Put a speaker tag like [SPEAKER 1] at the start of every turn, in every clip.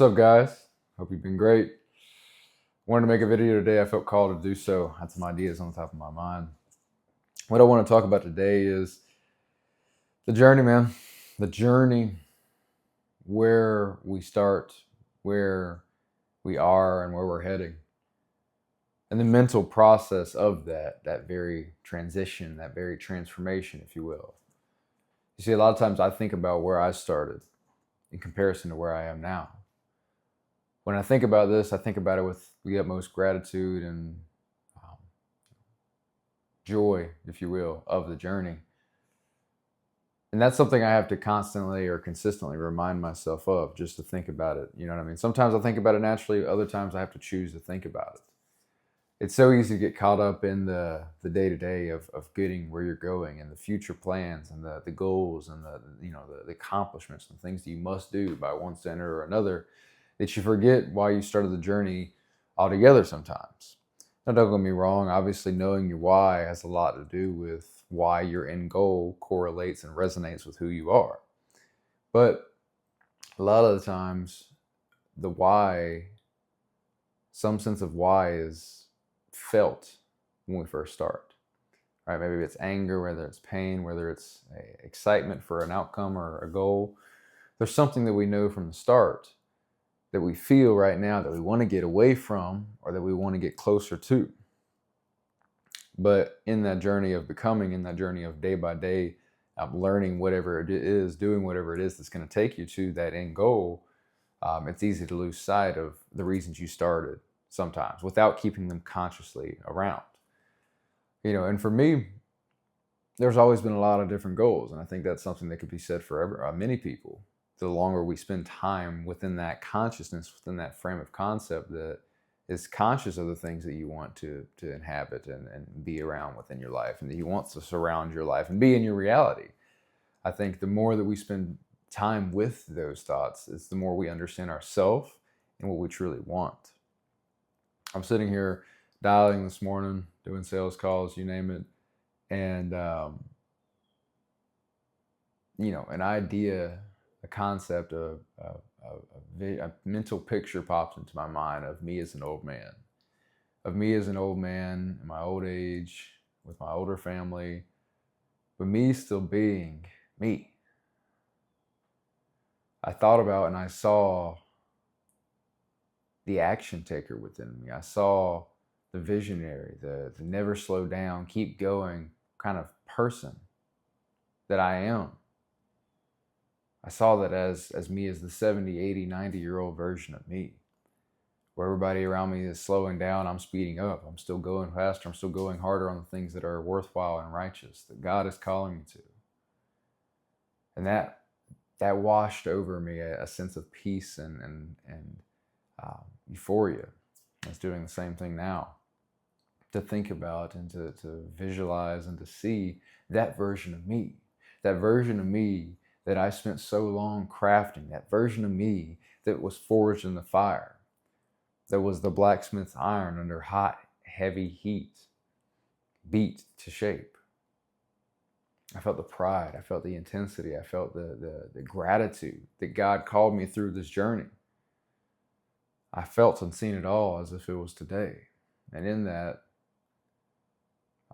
[SPEAKER 1] What's up, guys? Hope you've been great. Wanted to make a video today. I felt called to do so. I had some ideas on the top of my mind. What I want to talk about today is the journey, man. The journey, where we start, where we are, and where we're heading. And the mental process of that very transition, that very transformation, if you will. You see, a lot of times I think about where I started in comparison to where I am now. When I think about this, I think about it with the utmost gratitude and um, joy, if you will, of the journey. And that's something I have to constantly or consistently remind myself of, just to think about it. You know what I mean? Sometimes I think about it naturally, other times I have to choose to think about it. It's so easy to get caught up in the day-to-day of getting where you're going and the future plans and the goals and the accomplishments and things that you must do by one standard or another, that you forget why you started the journey altogether sometimes. Now, don't get me wrong, obviously knowing your why has a lot to do with why your end goal correlates and resonates with who you are. But a lot of the times, the why, some sense of why is felt when we first start. Right? Maybe it's anger, whether it's pain, whether it's excitement for an outcome or a goal. There's something that we know from the start that we feel right now that we want to get away from or that we want to get closer to. But in that journey of becoming, in that journey of day by day, learning whatever it is, doing whatever it is that's going to take you to that end goal, it's easy to lose sight of the reasons you started sometimes without keeping them consciously around. And for me, there's always been a lot of different goals. And I think that's something that could be said for many people. The longer we spend time within that consciousness, within that frame of concept that is conscious of the things that you want to inhabit and be around within your life, and that you want to surround your life and be in your reality. I think the more that we spend time with those thoughts, it's the more we understand ourselves and what we truly want. I'm sitting here dialing this morning, doing sales calls, you name it, and an idea, a concept, a mental picture pops into my mind of me as an old man, in my old age, with my older family, but me still being me. I thought about and I saw the action taker within me. I saw the visionary, the never slow down, keep going kind of person that I am. I saw that as me, as the 70, 80, 90-year-old version of me, where everybody around me is slowing down, I'm speeding up. I'm still going faster. I'm still going harder on the things that are worthwhile and righteous, that God is calling me to. And that washed over me a sense of peace and euphoria. It's doing the same thing now. To think about and to visualize and to see that version of me. That version of me that I spent so long crafting, that version of me that was forged in the fire, that was the blacksmith's iron under hot, heavy heat, beat to shape. I felt the pride, I felt the intensity, I felt the gratitude that God called me through this journey. I felt and seen it all as if it was today. And in that,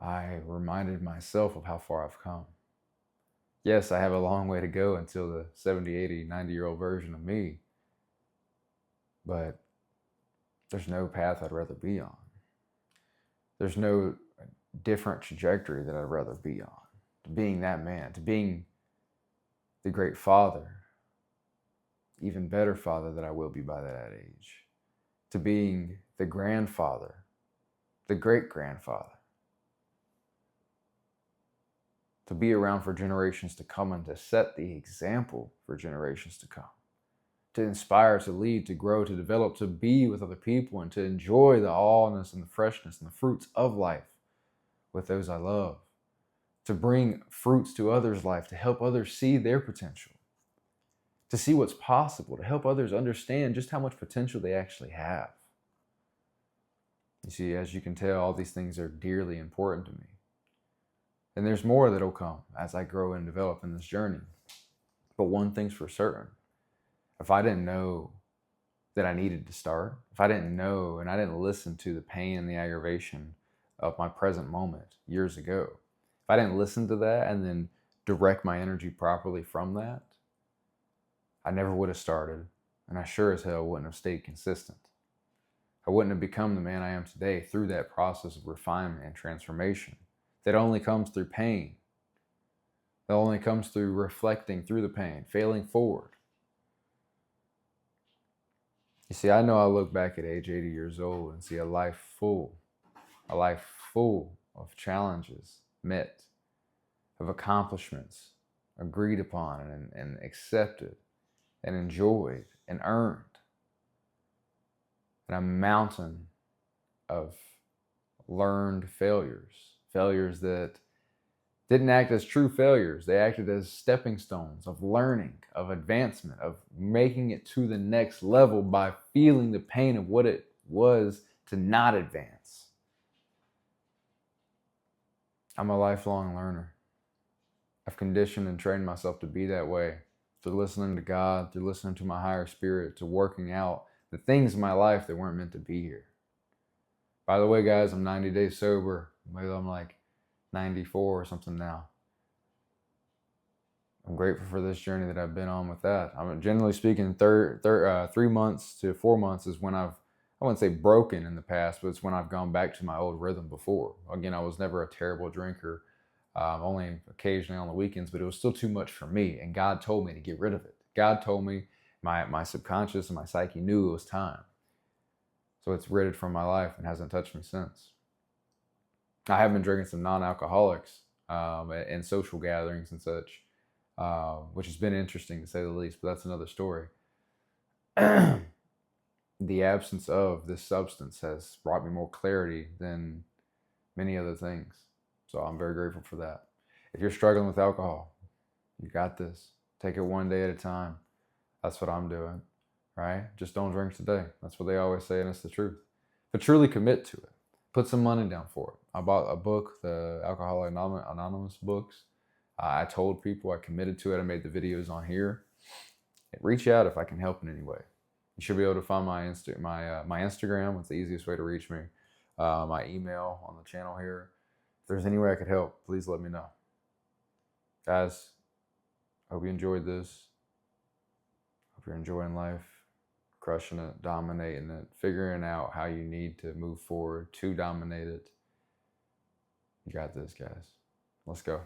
[SPEAKER 1] I reminded myself of how far I've come. Yes, I have a long way to go until the 70, 80, 90-year-old version of me, but there's no path I'd rather be on. There's no different trajectory that I'd rather be on. To being that man, to being the great father, even better father that I will be by that age, to being the grandfather, the great-grandfather, to be around for generations to come and to set the example for generations to come, to inspire, to lead, to grow, to develop, to be with other people, and to enjoy the allness and the freshness and the fruits of life with those I love, to bring fruits to others' life, to help others see their potential, to see what's possible, to help others understand just how much potential they actually have. You see, as you can tell, all these things are dearly important to me. And there's more that'll come as I grow and develop in this journey. But one thing's for certain. If I didn't know that I needed to start, if I didn't know and I didn't listen to the pain and the aggravation of my present moment years ago, if I didn't listen to that and then direct my energy properly from that, I never would have started, and I sure as hell wouldn't have stayed consistent. I wouldn't have become the man I am today through that process of refinement and transformation that only comes through pain, that only comes through reflecting through the pain, failing forward. You see, I know I look back at age 80 years old and see a life full of challenges met, of accomplishments agreed upon and accepted and enjoyed and earned, and a mountain of learned failures that didn't act as true failures. They acted as stepping stones of learning, of advancement, of making it to the next level by feeling the pain of what it was to not advance. I'm a lifelong learner. I've conditioned and trained myself to be that way through listening to God, through listening to my higher spirit, to working out the things in my life that weren't meant to be here. By the way, guys, I'm 90 days sober. Maybe I'm like 94 or something now. I'm grateful for this journey that I've been on with that. I'm generally speaking, 3 months to 4 months is when I wouldn't say broken in the past, but it's when I've gone back to my old rhythm before. Again, I was never a terrible drinker, only occasionally on the weekends, but it was still too much for me. And God told me to get rid of it. God told me, my subconscious and my psyche knew it was time. So it's rid it from my life and hasn't touched me since. I have been drinking some non-alcoholics in social gatherings and such, which has been interesting to say the least, but that's another story. The absence of this substance has brought me more clarity than many other things. So I'm very grateful for that. If you're struggling with alcohol, you got this. Take it one day at a time. That's what I'm doing, right? Just don't drink today. That's what they always say, and it's the truth. But truly commit to it. Put some money down for it. I bought a book, the Alcoholics Anonymous books. I told people, I committed to it. I made the videos on here. Reach out if I can help in any way. You should be able to find my Instagram. It's the easiest way to reach me. My email on the channel here. If there's any way I could help, please let me know. Guys, I hope you enjoyed this. Hope you're enjoying life, crushing it, dominating it, figuring out how you need to move forward to dominate it. You got this, guys. Let's go.